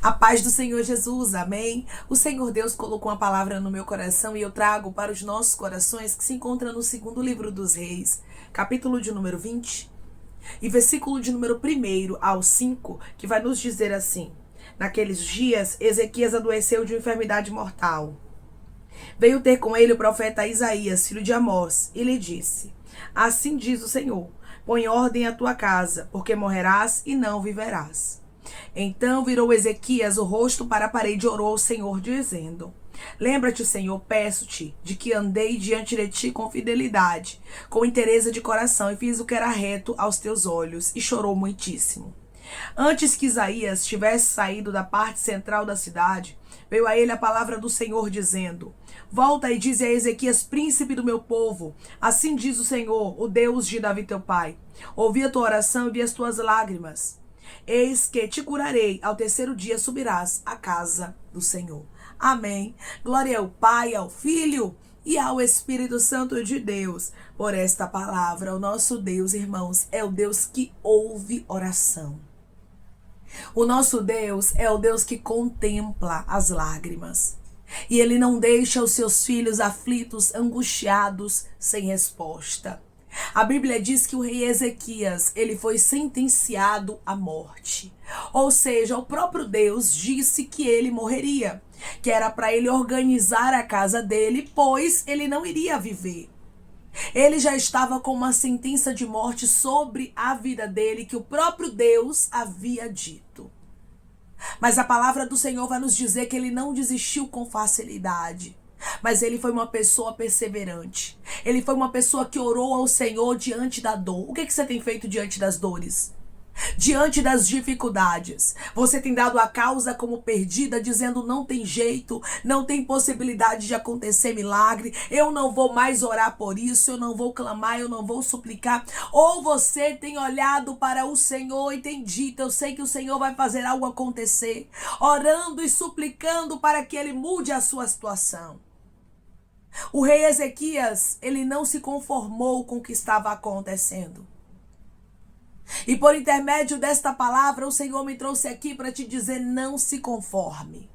A paz do Senhor Jesus, amém? O Senhor Deus colocou uma palavra no meu coração e eu trago para os nossos corações que se encontra no segundo livro dos Reis, capítulo de número 20 e versículo de número 1 ao 5, que vai nos dizer assim: naqueles dias, Ezequias adoeceu de uma enfermidade mortal. Veio ter com ele o profeta Isaías, filho de Amós, e lhe disse: assim diz o Senhor, põe ordem à tua casa, porque morrerás e não viverás. Então virou Ezequias o rosto para a parede e orou ao Senhor, dizendo: lembra-te, Senhor, peço-te, de que andei diante de ti com fidelidade, com inteireza de coração, e fiz o que era reto aos teus olhos, e chorou muitíssimo. Antes que Isaías tivesse saído da parte central da cidade, veio a ele a palavra do Senhor, dizendo: volta e dize a Ezequias, príncipe do meu povo, assim diz o Senhor, o Deus de Davi teu pai: ouvi a tua oração e vi as tuas lágrimas. Eis que te curarei, ao terceiro dia subirás à casa do Senhor. Amém. Glória ao Pai, ao Filho e ao Espírito Santo de Deus por esta palavra. O nosso Deus, irmãos, é o Deus que ouve oração. O nosso Deus é o Deus que contempla as lágrimas. E Ele não deixa os seus filhos aflitos, angustiados, sem resposta. A Bíblia diz que o rei Ezequias, ele foi sentenciado à morte. Ou seja, o próprio Deus disse que ele morreria, que era para ele organizar a casa dele, pois ele não iria viver. Ele já estava com uma sentença de morte sobre a vida dele, que o próprio Deus havia dito. Mas a palavra do Senhor vai nos dizer que ele não desistiu com facilidade. Mas ele foi uma pessoa perseverante. Ele foi uma pessoa que orou ao Senhor diante da dor. O que você tem feito diante das dores? Diante das dificuldades? Você tem dado a causa como perdida, dizendo: não tem jeito, não tem possibilidade de acontecer milagre, eu não vou mais orar por isso, eu não vou clamar, eu não vou suplicar? Ou você tem olhado para o Senhor e tem dito: eu sei que o Senhor vai fazer algo acontecer, orando e suplicando para que Ele mude a sua situação? O rei Ezequias, ele não se conformou com o que estava acontecendo. E por intermédio desta palavra, o Senhor me trouxe aqui para te dizer: não se conforme.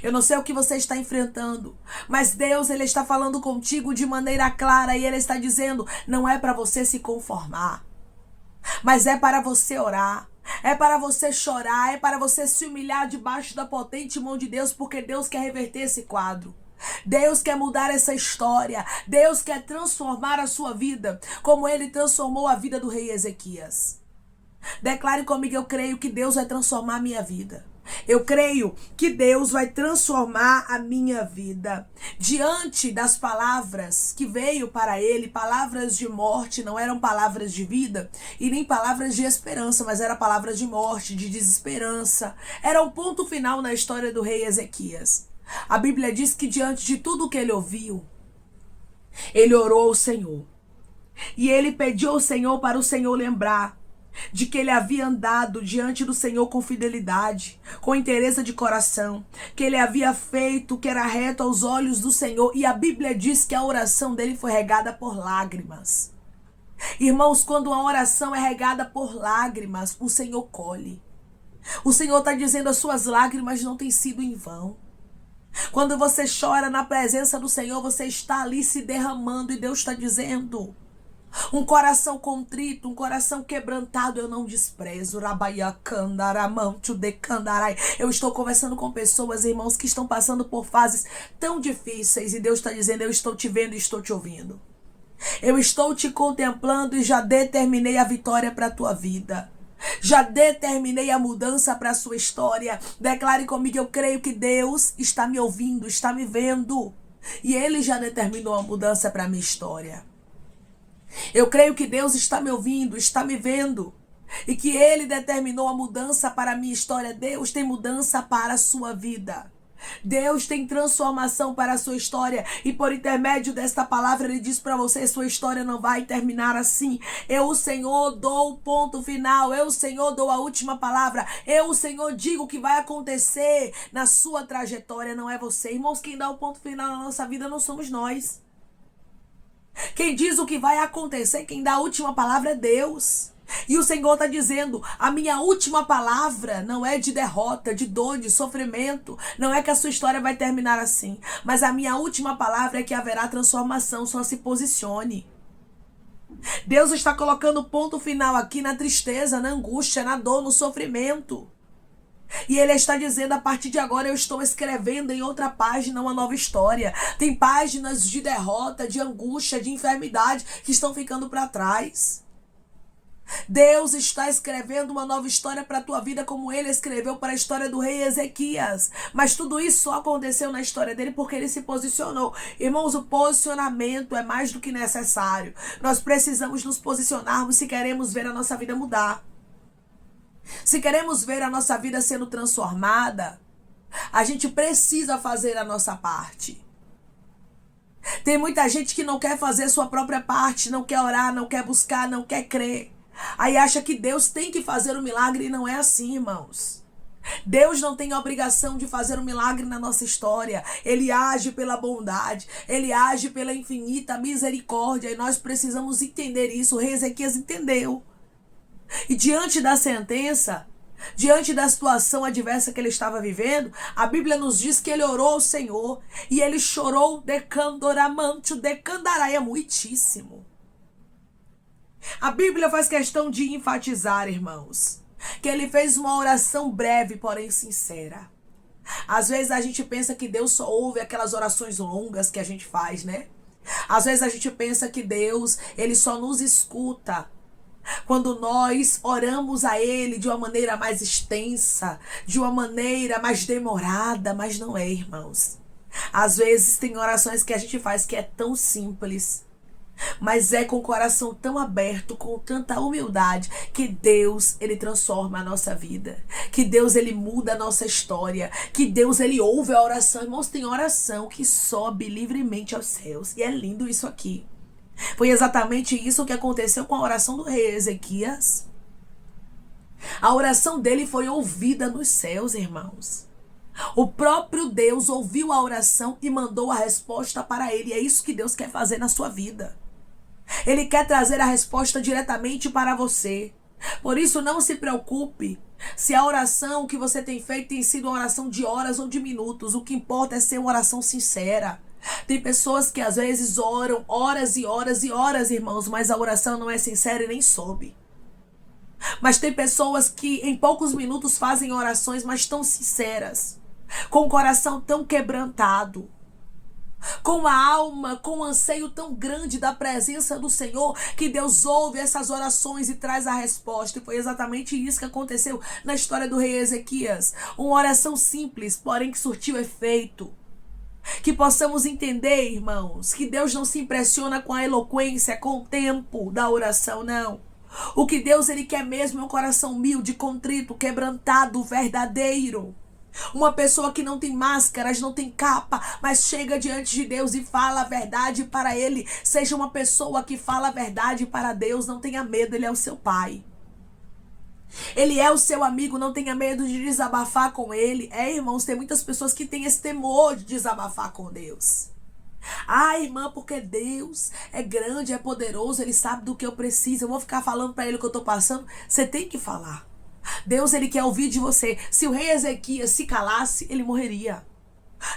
Eu não sei o que você está enfrentando, mas Deus, Ele está falando contigo de maneira clara e Ele está dizendo: não é para você se conformar, mas é para você orar. É para você chorar, é para você se humilhar debaixo da potente mão de Deus, porque Deus quer reverter esse quadro. Deus quer mudar essa história. Deus quer transformar a sua vida, como Ele transformou a vida do rei Ezequias. Declare comigo: eu creio que Deus vai transformar a minha vida. Eu creio que Deus vai transformar a minha vida. Diante das palavras que veio para ele, palavras de morte, não eram palavras de vida e nem palavras de esperança, mas eram palavras de morte, de desesperança. Era um ponto final na história do rei Ezequias. A Bíblia diz que diante de tudo que ele ouviu, ele orou ao Senhor. E ele pediu ao Senhor para o Senhor lembrar de que ele havia andado diante do Senhor com fidelidade, com inteireza de coração, que ele havia feito o que era reto aos olhos do Senhor. E a Bíblia diz que a oração dele foi regada por lágrimas. Irmãos, quando a oração é regada por lágrimas, o Senhor colhe. O Senhor está dizendo: as suas lágrimas não têm sido em vão. Quando você chora na presença do Senhor, você está ali se derramando e Deus está dizendo: um coração contrito, um coração quebrantado eu não desprezo. Eu estou conversando com pessoas, irmãos, que estão passando por fases tão difíceis e Deus está dizendo: eu estou te vendo e estou te ouvindo. Eu estou te contemplando e já determinei a vitória para a tua vida. Já determinei a mudança para a sua história. Declare comigo: eu creio que Deus está me ouvindo, está me vendo. E Ele já determinou a mudança para a minha história. Eu creio que Deus está me ouvindo, está me vendo. E que Ele determinou a mudança para a minha história. Deus tem mudança para a sua vida. Deus tem transformação para a sua história. E por intermédio desta palavra Ele diz para você: sua história não vai terminar assim. Eu, o Senhor, dou o ponto final. Eu, o Senhor, dou a última palavra. Eu, o Senhor, digo o que vai acontecer na sua trajetória. Não é você. Irmãos, quem dá o ponto final na nossa vida não somos nós. Quem diz o que vai acontecer, quem dá a última palavra é Deus. E o Senhor está dizendo, a minha última palavra não é de derrota, de dor, de sofrimento. Não é que a sua história vai terminar assim. Mas a minha última palavra é que haverá transformação, só se posicione. Deus está colocando ponto final aqui na tristeza, na angústia, na dor, no sofrimento. E Ele está dizendo, a partir de agora eu estou escrevendo em outra página uma nova história. Tem páginas de derrota, de angústia, de enfermidade que estão ficando para trás. Deus está escrevendo uma nova história para a tua vida, como Ele escreveu para a história do rei Ezequias. Mas tudo isso só aconteceu na história dele porque ele se posicionou. Irmãos, o posicionamento é mais do que necessário. Nós precisamos nos posicionarmos se queremos ver a nossa vida mudar. Se queremos ver a nossa vida sendo transformada, a gente precisa fazer a nossa parte. Tem muita gente que não quer fazer sua própria parte, não quer orar, não quer buscar, não quer crer. Aí acha que Deus tem que fazer um milagre e não é assim, irmãos. Deus não tem a obrigação de fazer um milagre na nossa história. Ele age pela bondade, Ele age pela infinita misericórdia e nós precisamos entender isso. O rei Ezequias entendeu. E diante da sentença, diante da situação adversa que ele estava vivendo, a Bíblia nos diz que ele orou ao Senhor e ele chorou decandoramante, decandaraia muitíssimo. A Bíblia faz questão de enfatizar, irmãos, que ele fez uma oração breve, porém sincera. Às vezes a gente pensa que Deus só ouve aquelas orações longas que a gente faz, né? Às vezes a gente pensa que Deus, Ele só nos escuta quando nós oramos a Ele de uma maneira mais extensa, de uma maneira mais demorada, mas não é, irmãos. Às vezes tem orações que a gente faz que é tão simples, mas é com o coração tão aberto, com tanta humildade, que Deus, Ele transforma a nossa vida. Que Deus, Ele muda a nossa história. Que Deus, Ele ouve a oração. Irmãos, tem oração que sobe livremente aos céus. E é lindo isso aqui. Foi exatamente isso que aconteceu com a oração do rei Ezequias. A oração dele foi ouvida nos céus, irmãos. O próprio Deus ouviu a oração e mandou a resposta para ele. E é isso que Deus quer fazer na sua vida. Ele quer trazer a resposta diretamente para você. Por isso, não se preocupe se a oração que você tem feito tem sido uma oração de horas ou de minutos. O que importa é ser uma oração sincera. Tem pessoas que às vezes oram horas e horas e horas, irmãos, mas a oração não é sincera e nem soube. Mas tem pessoas que em poucos minutos fazem orações, mas tão sinceras, com o coração tão quebrantado, com a alma, com um anseio tão grande da presença do Senhor, que Deus ouve essas orações e traz a resposta. E foi exatamente isso que aconteceu na história do rei Ezequias. Uma oração simples, porém que surtiu efeito. Que possamos entender, irmãos, que Deus não se impressiona com a eloquência, com o tempo da oração, não. O que Deus, Ele quer mesmo é um coração humilde, contrito, quebrantado, verdadeiro. Uma pessoa que não tem máscaras, não tem capa, mas chega diante de Deus e fala a verdade para Ele. Seja uma pessoa que fala a verdade para Deus, não tenha medo, Ele é o seu Pai. Ele é o seu amigo, não tenha medo de desabafar com Ele. Irmãos, tem muitas pessoas que têm esse temor de desabafar com Deus. Irmã, porque Deus é grande, é poderoso, Ele sabe do que eu preciso. Eu vou ficar falando para Ele o que eu estou passando. Você tem que falar. Deus, Ele quer ouvir de você. Se o rei Ezequias se calasse, ele morreria.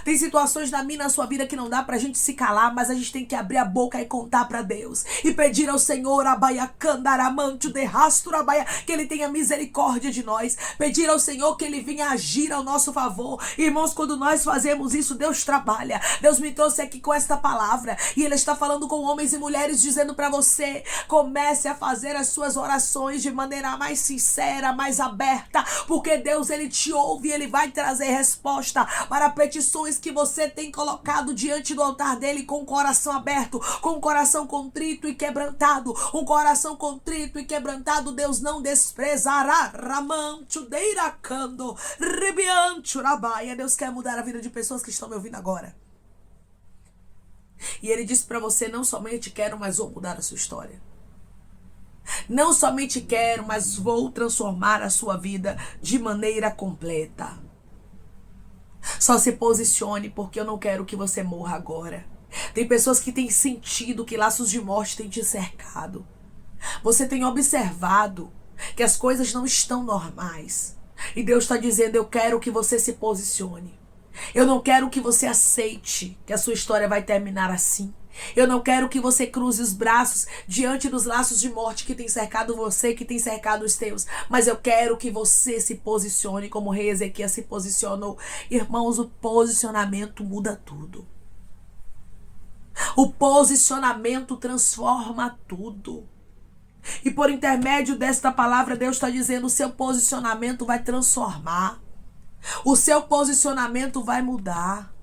Tem situações na minha e na sua vida que não dá pra gente se calar, mas a gente tem que abrir a boca e contar pra Deus. E pedir ao Senhor, Abaia Candaramante, de rastro, Abaia, que Ele tenha misericórdia de nós. Pedir ao Senhor que Ele venha agir ao nosso favor. Irmãos, quando nós fazemos isso, Deus trabalha. Deus me trouxe aqui com esta palavra. E Ele está falando com homens e mulheres, dizendo pra você, comece a fazer as suas orações de maneira mais sincera, mais aberta. Porque Deus, Ele te ouve e Ele vai trazer resposta para petições que você tem colocado diante do altar dele, com o coração aberto, com o coração contrito e quebrantado. Um coração contrito e quebrantado Deus não desprezará. Ramancho deiracando, ribiancho rabaia. Deus quer mudar a vida de pessoas que estão me ouvindo agora. E Ele disse para você, não somente quero, mas vou mudar a sua história. Não somente quero, mas vou transformar a sua vida de maneira completa. Só se posicione, porque eu não quero que você morra agora. Tem pessoas que têm sentido que laços de morte têm te cercado. Você tem observado que as coisas não estão normais. E Deus está dizendo: eu quero que você se posicione. Eu não quero que você aceite que a sua história vai terminar assim. Eu não quero que você cruze os braços diante dos laços de morte que tem cercado você, que tem cercado os teus. Mas eu quero que você se posicione como o rei Ezequias se posicionou. Irmãos, o posicionamento muda tudo. O posicionamento transforma tudo. E por intermédio desta palavra, Deus está dizendo: o seu posicionamento vai transformar. O seu posicionamento vai mudar.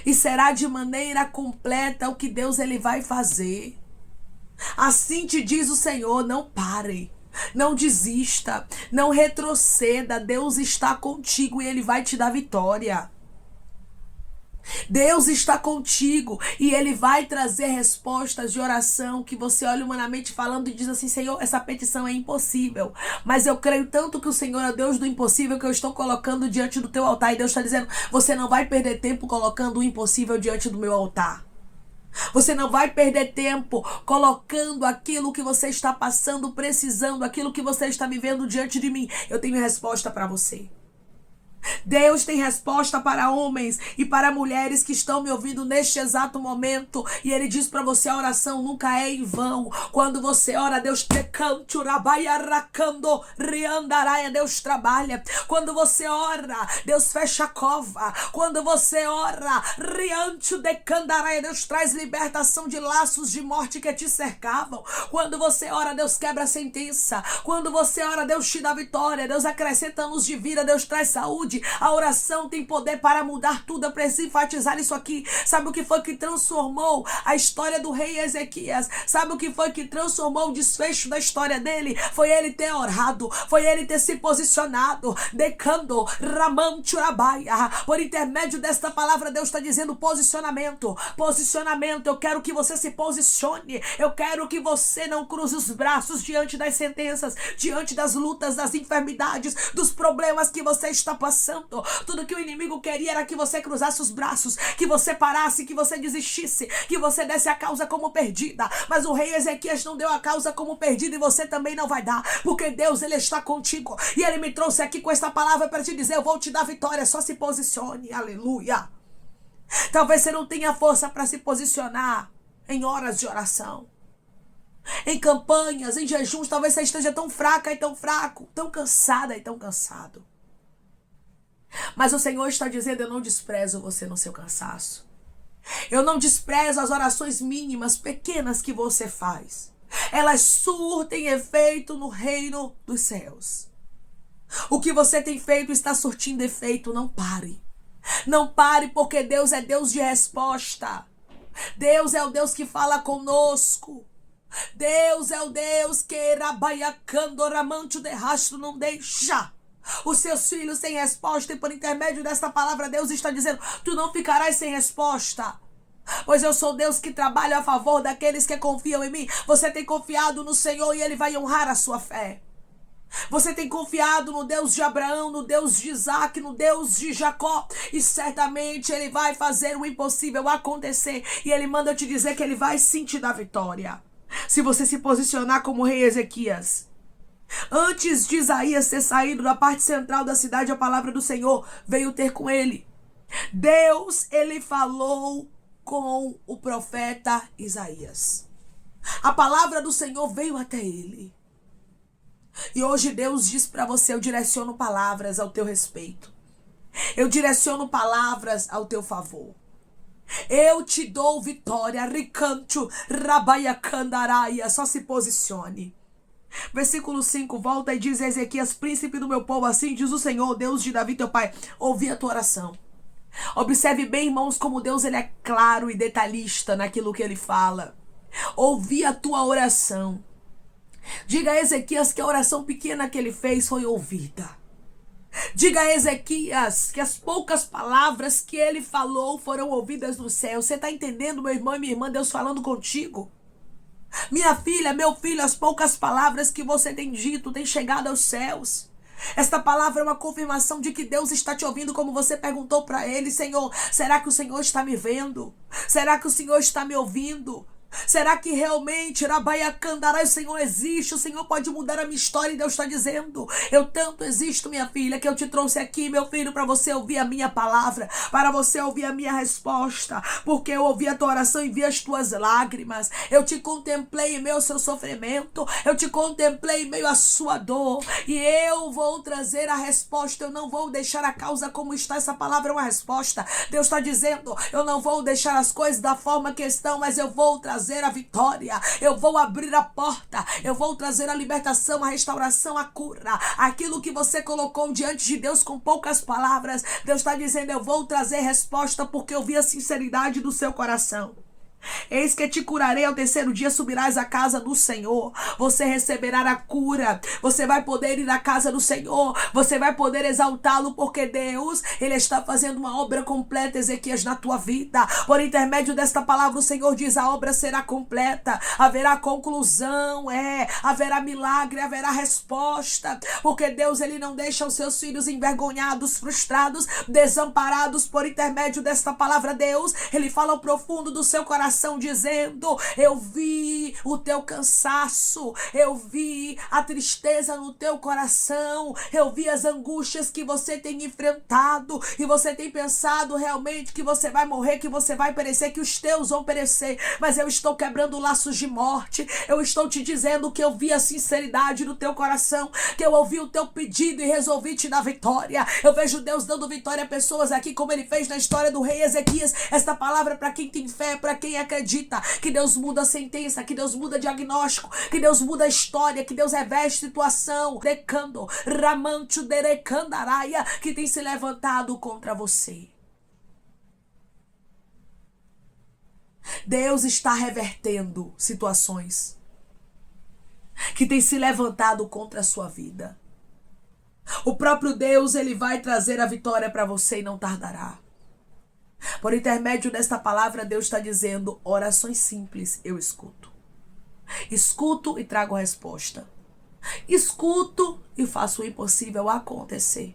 E será de maneira completa o que Deus ele vai fazer. Assim te diz o Senhor: não pare, não desista, não retroceda. Deus está contigo e ele vai te dar vitória. Deus está contigo e ele vai trazer respostas de oração que você olha humanamente falando e diz assim: Senhor, essa petição é impossível, mas eu creio tanto que o Senhor é Deus do impossível que eu estou colocando diante do teu altar. E Deus está dizendo: você não vai perder tempo colocando o impossível diante do meu altar. Você não vai perder tempo colocando aquilo que você está passando, precisando, aquilo que você está vivendo diante de mim. Eu tenho resposta para você. Deus tem resposta para homens e para mulheres que estão me ouvindo neste exato momento. E ele diz para você: a oração nunca é em vão. Quando você ora, Deus Deus trabalha. Quando você ora, Deus fecha a cova. Quando você ora, Deus traz libertação de laços de morte que te cercavam. Quando você ora, Deus quebra a sentença. Quando você ora, Deus te dá vitória. Deus acrescenta anos de vida. Deus traz saúde. A oração tem poder para mudar tudo. Eu preciso enfatizar isso aqui. Sabe o que foi que transformou a história do rei Ezequias? Sabe o que foi que transformou o desfecho da história dele? Foi ele ter orado, foi ele ter se posicionado. Decando Ramanchurabaia. Por intermédio desta palavra, Deus está dizendo: posicionamento, posicionamento. Eu quero que você se posicione. Eu quero que você não cruze os braços diante das sentenças, diante das lutas, das enfermidades, dos problemas que você está passando. Tudo que o inimigo queria era que você cruzasse os braços, que você parasse, que você desistisse, que você desse a causa como perdida. Mas o rei Ezequias não deu a causa como perdida e você também não vai dar, porque Deus ele está contigo. E ele me trouxe aqui com esta palavra para te dizer: eu vou te dar vitória, só se posicione. Aleluia. Talvez você não tenha força para se posicionar em horas de oração, em campanhas, em jejuns. Talvez você esteja tão fraca e tão fraco, tão cansada e tão cansado. Mas o Senhor está dizendo: eu não desprezo você no seu cansaço. Eu não desprezo as orações mínimas, pequenas que você faz. Elas surtem efeito no reino dos céus. O que você tem feito está surtindo efeito. Não pare. Não pare, porque Deus é Deus de resposta. Deus é o Deus que fala conosco. Deus é o Deus que rabaiacandoramante de rastro não deixa os seus filhos sem resposta. E por intermédio desta palavra, Deus está dizendo: tu não ficarás sem resposta, pois eu sou Deus que trabalha a favor daqueles que confiam em mim. Você tem confiado no Senhor e ele vai honrar a sua fé. Você tem confiado no Deus de Abraão, no Deus de Isaac, no Deus de Jacó, e certamente ele vai fazer o impossível acontecer. E ele manda te dizer que ele vai sim te dar vitória, se você se posicionar como o rei Ezequias. Antes de Isaías ter saído da parte central da cidade, a palavra do Senhor veio ter com ele. Deus, ele falou com o profeta Isaías. A palavra do Senhor veio até ele. E hoje Deus diz para você: eu direciono palavras ao teu respeito. Eu direciono palavras ao teu favor. Eu te dou vitória. Ricancho, rabaiacandaraia. Só se posicione. Versículo 5, volta e diz a Ezequias: príncipe do meu povo, assim diz o Senhor, Deus de Davi teu pai, ouvi a tua oração. Observe bem, irmãos, como Deus ele é claro e detalhista naquilo que ele fala. Ouvi a tua oração. Diga a Ezequias que a oração pequena que ele fez foi ouvida. Diga a Ezequias que as poucas palavras que ele falou foram ouvidas no céu. Você está entendendo, meu irmão e minha irmã, Deus falando contigo? Minha filha, meu filho, as poucas palavras que você tem dito têm chegado aos céus. Esta palavra é uma confirmação de que Deus está te ouvindo, como você perguntou para ele: Senhor, será que o Senhor está me vendo? Será que o Senhor está me ouvindo? Será que realmente Rabaiacandará, o Senhor existe? O Senhor pode mudar a minha história? E Deus está dizendo: eu tanto existo, minha filha, que eu te trouxe aqui, meu filho, para você ouvir a minha palavra, para você ouvir a minha resposta, porque eu ouvi a tua oração e vi as tuas lágrimas. Eu te contemplei em meio ao seu sofrimento, eu te contemplei em meio à sua dor, e eu vou trazer a resposta. Eu não vou deixar a causa como está. Essa palavra é uma resposta. Deus está dizendo: eu não vou deixar as coisas da forma que estão, mas eu vou trazer a vitória, eu vou abrir a porta, eu vou trazer a libertação, a restauração, a cura. Aquilo que você colocou diante de Deus com poucas palavras, Deus está dizendo: eu vou trazer resposta, porque eu vi a sinceridade do seu coração. Eis que te curarei, ao terceiro dia subirás à casa do Senhor. Você receberá a cura. Você vai poder ir à casa do Senhor. Você vai poder exaltá-lo, porque Deus, Ele está fazendo uma obra completa, Ezequias, na tua vida. Por intermédio desta palavra, o Senhor diz: a obra será completa. Haverá conclusão, haverá milagre, haverá resposta. Porque Deus, Ele não deixa os seus filhos envergonhados, frustrados, desamparados. Por intermédio desta palavra, Deus, Ele fala ao profundo do seu coração, dizendo: eu vi o teu cansaço, eu vi a tristeza no teu coração, eu vi as angústias que você tem enfrentado, e você tem pensado realmente que você vai morrer, que você vai perecer, que os teus vão perecer. Mas eu estou quebrando laços de morte. Eu estou te dizendo que eu vi a sinceridade no teu coração, que eu ouvi o teu pedido e resolvi te dar vitória. Eu vejo Deus dando vitória a pessoas aqui, como Ele fez na história do rei Ezequias. Esta palavra é para quem tem fé, para quem acredita que Deus muda a sentença, que Deus muda diagnóstico, que Deus muda a história, que Deus reveste situação. Decando, Ramancho derecandaraia, que tem se levantado contra você. Deus está revertendo situações que tem se levantado contra a sua vida. O próprio Deus, Ele vai trazer a vitória para você e não tardará. Por intermédio desta palavra, Deus está dizendo: orações simples eu escuto. Escuto e trago resposta. Escuto e faço o impossível acontecer.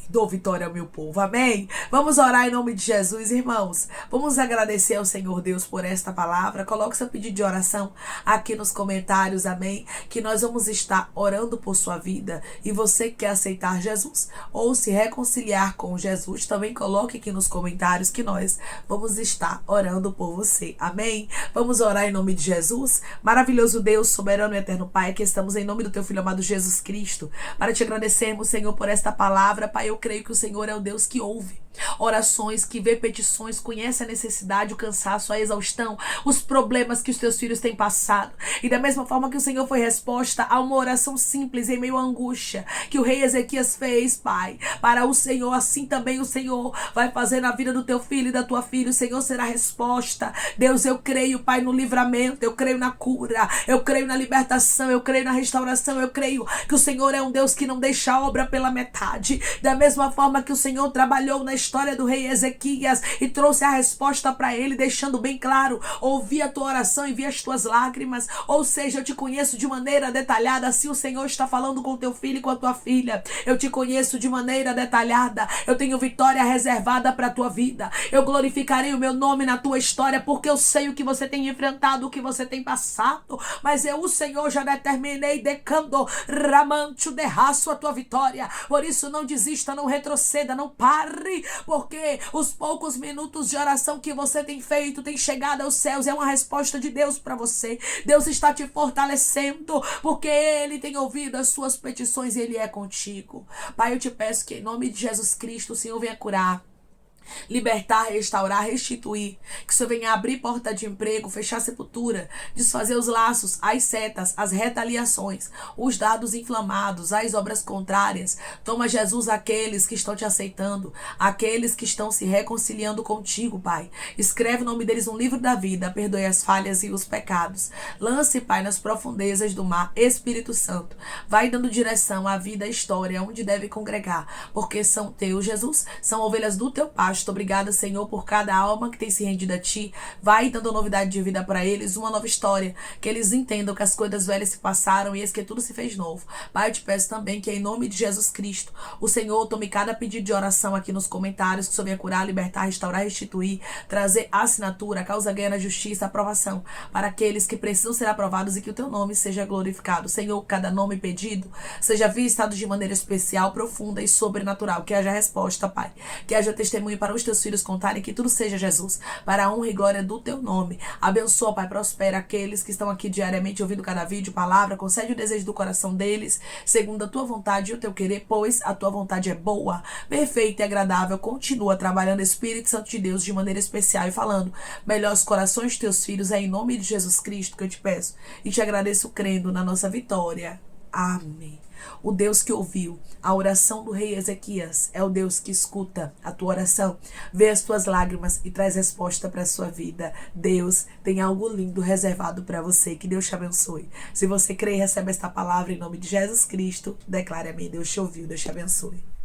E dou vitória ao meu povo. Amém? Vamos orar em nome de Jesus, irmãos. Vamos agradecer ao Senhor Deus por esta palavra. Coloque seu pedido de oração aqui nos comentários. Amém? Que nós vamos estar orando por sua vida. E você que quer aceitar Jesus ou se reconciliar com Jesus, também coloque aqui nos comentários, que nós vamos estar orando por você. Amém? Vamos orar em nome de Jesus. Maravilhoso Deus, soberano e eterno Pai, que estamos em nome do teu Filho amado Jesus Cristo, para te agradecermos, Senhor, por esta palavra. Pai, eu creio que o Senhor é o Deus que ouve orações, que vê petições, conhece a necessidade, o cansaço, a exaustão, os problemas que os teus filhos têm passado. E da mesma forma que o Senhor foi resposta a uma oração simples em meio à angústia que o rei Ezequias fez, Pai, para o Senhor, assim também o Senhor vai fazer na vida do teu filho e da tua filha. O Senhor será a resposta. Deus, eu creio, Pai, no livramento, eu creio na cura, eu creio na libertação, eu creio na restauração, eu creio que o Senhor é um Deus que não deixa a obra pela metade. Da mesma forma que o Senhor trabalhou na história do rei Ezequias e trouxe a resposta para ele, deixando bem claro: ouvi a tua oração e vi as tuas lágrimas. Ou seja, eu te conheço de maneira detalhada. Assim o Senhor está falando com teu filho e com a tua filha. Eu te conheço de maneira detalhada. Eu tenho vitória reservada para a tua vida. Eu glorificarei o meu nome na tua história, porque eu sei o que você tem enfrentado, o que você tem passado. Mas eu, o Senhor, já determinei, decando, ramancho, derraço a tua vitória. Por isso, não desista, não retroceda, não pare, porque os poucos minutos de oração que você tem feito tem chegado aos céus. É uma resposta de Deus para você. Deus está te fortalecendo, porque Ele tem ouvido as suas petições e Ele é contigo. Pai, eu te peço que em nome de Jesus Cristo o Senhor venha curar, libertar, restaurar, restituir. Que o Senhor venha abrir porta de emprego, fechar a sepultura, desfazer os laços, as setas, as retaliações, os dados inflamados, as obras contrárias. Toma, Jesus, aqueles que estão te aceitando, aqueles que estão se reconciliando contigo, Pai. Escreve o nome deles no livro da vida, perdoe as falhas e os pecados. Lance, Pai, nas profundezas do mar. Espírito Santo, vai dando direção à vida, à história, onde deve congregar, porque são teus, Jesus, são ovelhas do teu pasto. abaixo. Obrigada, Senhor, por cada alma que tem se rendido a Ti. Vai dando novidade de vida para eles, uma nova história, que eles entendam que as coisas velhas se passaram e eis que tudo se fez novo. Pai, eu te peço também que em nome de Jesus Cristo, o Senhor tome cada pedido de oração aqui nos comentários, que o Senhor venha curar, libertar, restaurar, restituir, trazer assinatura, causa ganha na justiça, aprovação para aqueles que precisam ser aprovados e que o Teu nome seja glorificado. Senhor, cada nome pedido seja visitado de maneira especial, profunda e sobrenatural. Que haja resposta, Pai. Que haja testemunho para os Teus filhos contarem, que tudo seja, Jesus, para a honra e glória do Teu nome. Abençoa, Pai, prospera aqueles que estão aqui diariamente ouvindo cada vídeo, palavra, concede o desejo do coração deles, segundo a Tua vontade e o Teu querer, pois a Tua vontade é boa, perfeita e agradável. Continua trabalhando, Espírito Santo de Deus, de maneira especial e falando melhores corações de Teus filhos. É em nome de Jesus Cristo que eu te peço e te agradeço crendo na nossa vitória. Amém. O Deus que ouviu a oração do rei Ezequias é o Deus que escuta a tua oração, vê as tuas lágrimas e traz resposta para a sua vida. Deus tem algo lindo reservado para você. Que Deus te abençoe. Se você crê e recebe esta palavra em nome de Jesus Cristo, declare amém. Deus te ouviu, Deus te abençoe.